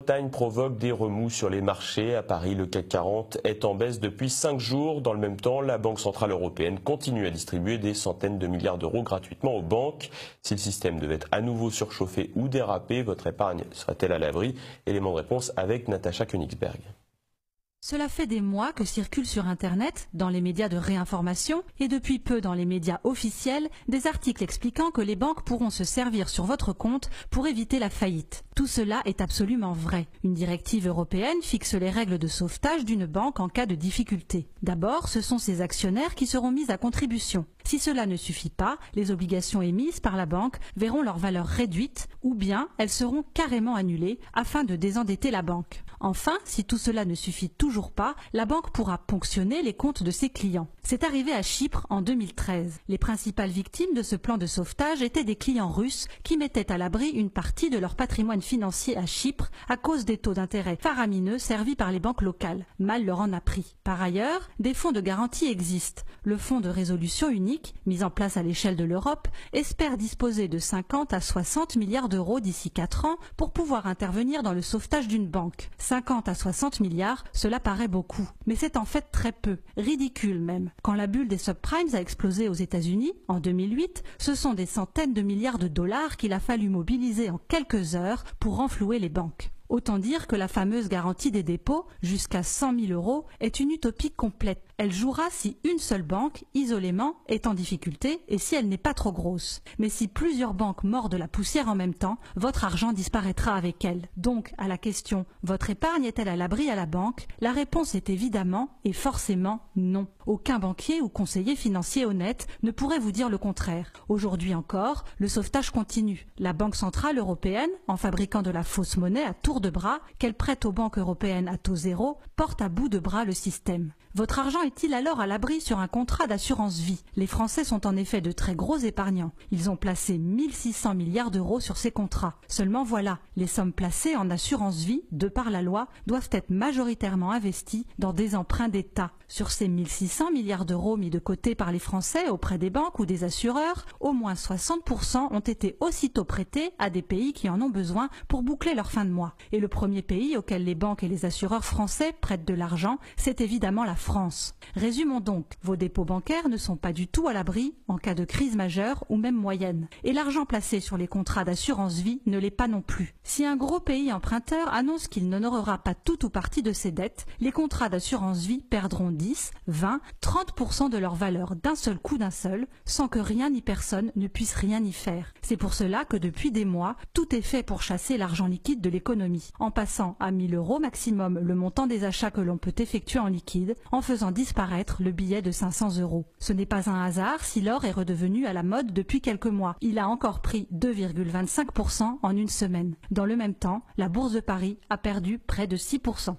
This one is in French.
Bretagne provoque des remous sur les marchés. À Paris, le CAC 40 est en baisse depuis 5 jours. Dans le même temps, la Banque centrale européenne continue à distribuer des centaines de milliards d'euros gratuitement aux banques. Si le système devait à nouveau surchauffer ou déraper, votre épargne serait-elle à l'abri? Élément de réponse avec Natacha Königsberg. Cela fait des mois que circulent sur Internet, dans les médias de réinformation et depuis peu dans les médias officiels, des articles expliquant que les banques pourront se servir sur votre compte pour éviter la faillite. Tout cela est absolument vrai. Une directive européenne fixe les règles de sauvetage d'une banque en cas de difficulté. D'abord, ce sont ses actionnaires qui seront mis à contribution. Si cela ne suffit pas, les obligations émises par la banque verront leur valeur réduite ou bien elles seront carrément annulées afin de désendetter la banque. Enfin, si tout cela ne suffit toujours pas, la banque pourra ponctionner les comptes de ses clients. C'est arrivé à Chypre en 2013. Les principales victimes de ce plan de sauvetage étaient des clients russes qui mettaient à l'abri une partie de leur patrimoine financier à Chypre à cause des taux d'intérêt faramineux servis par les banques locales. Mal leur en a pris. Par ailleurs, des fonds de garantie existent. Le fonds de résolution unique, mis en place à l'échelle de l'Europe, espère disposer de 50 à 60 milliards d'euros d'ici 4 ans pour pouvoir intervenir dans le sauvetage d'une banque. 50 à 60 milliards, cela paraît beaucoup. Mais c'est en fait très peu, ridicule même. Quand la bulle des subprimes a explosé aux États-Unis, en 2008, ce sont des centaines de milliards de dollars qu'il a fallu mobiliser en quelques heures pour renflouer les banques. Autant dire que la fameuse garantie des dépôts, jusqu'à 100 000 euros, est une utopie complète. Elle jouera si une seule banque, isolément, est en difficulté et si elle n'est pas trop grosse. Mais si plusieurs banques mordent la poussière en même temps, votre argent disparaîtra avec elle. Donc, à la question « Votre épargne est-elle à l'abri à la banque ?», la réponse est évidemment et forcément non. Aucun banquier ou conseiller financier honnête ne pourrait vous dire le contraire. Aujourd'hui encore, le sauvetage continue. La Banque centrale européenne, en fabriquant de la fausse monnaie à tour de bras, qu'elle prête aux banques européennes à taux zéro, porte à bout de bras le système. Votre argent est-il alors à l'abri sur un contrat d'assurance vie? Les Français sont en effet de très gros épargnants. Ils ont placé 1600 milliards d'euros sur ces contrats. Seulement voilà, les sommes placées en assurance vie, de par la loi, doivent être majoritairement investies dans des emprunts d'État. Sur ces 1600 milliards d'euros mis de côté par les Français auprès des banques ou des assureurs, au moins 60% ont été aussitôt prêtés à des pays qui en ont besoin pour boucler leur fin de mois. Et le premier pays auquel les banques et les assureurs français prêtent de l'argent, c'est évidemment la France. Résumons donc, vos dépôts bancaires ne sont pas du tout à l'abri en cas de crise majeure ou même moyenne. Et l'argent placé sur les contrats d'assurance vie ne l'est pas non plus. Si un gros pays emprunteur annonce qu'il n'honorera pas tout ou partie de ses dettes, les contrats d'assurance vie perdront 10, 20, 30% de leur valeur d'un seul coup sans que rien ni personne ne puisse rien y faire. C'est pour cela que depuis des mois, tout est fait pour chasser l'argent liquide de l'économie, en passant à 1000 euros maximum le montant des achats que l'on peut effectuer en liquide, en faisant disparaître le billet de 500 euros. Ce n'est pas un hasard si l'or est redevenu à la mode depuis quelques mois. Il a encore pris 2,25% en une semaine. Dans le même temps, la bourse de Paris a perdu près de 6%.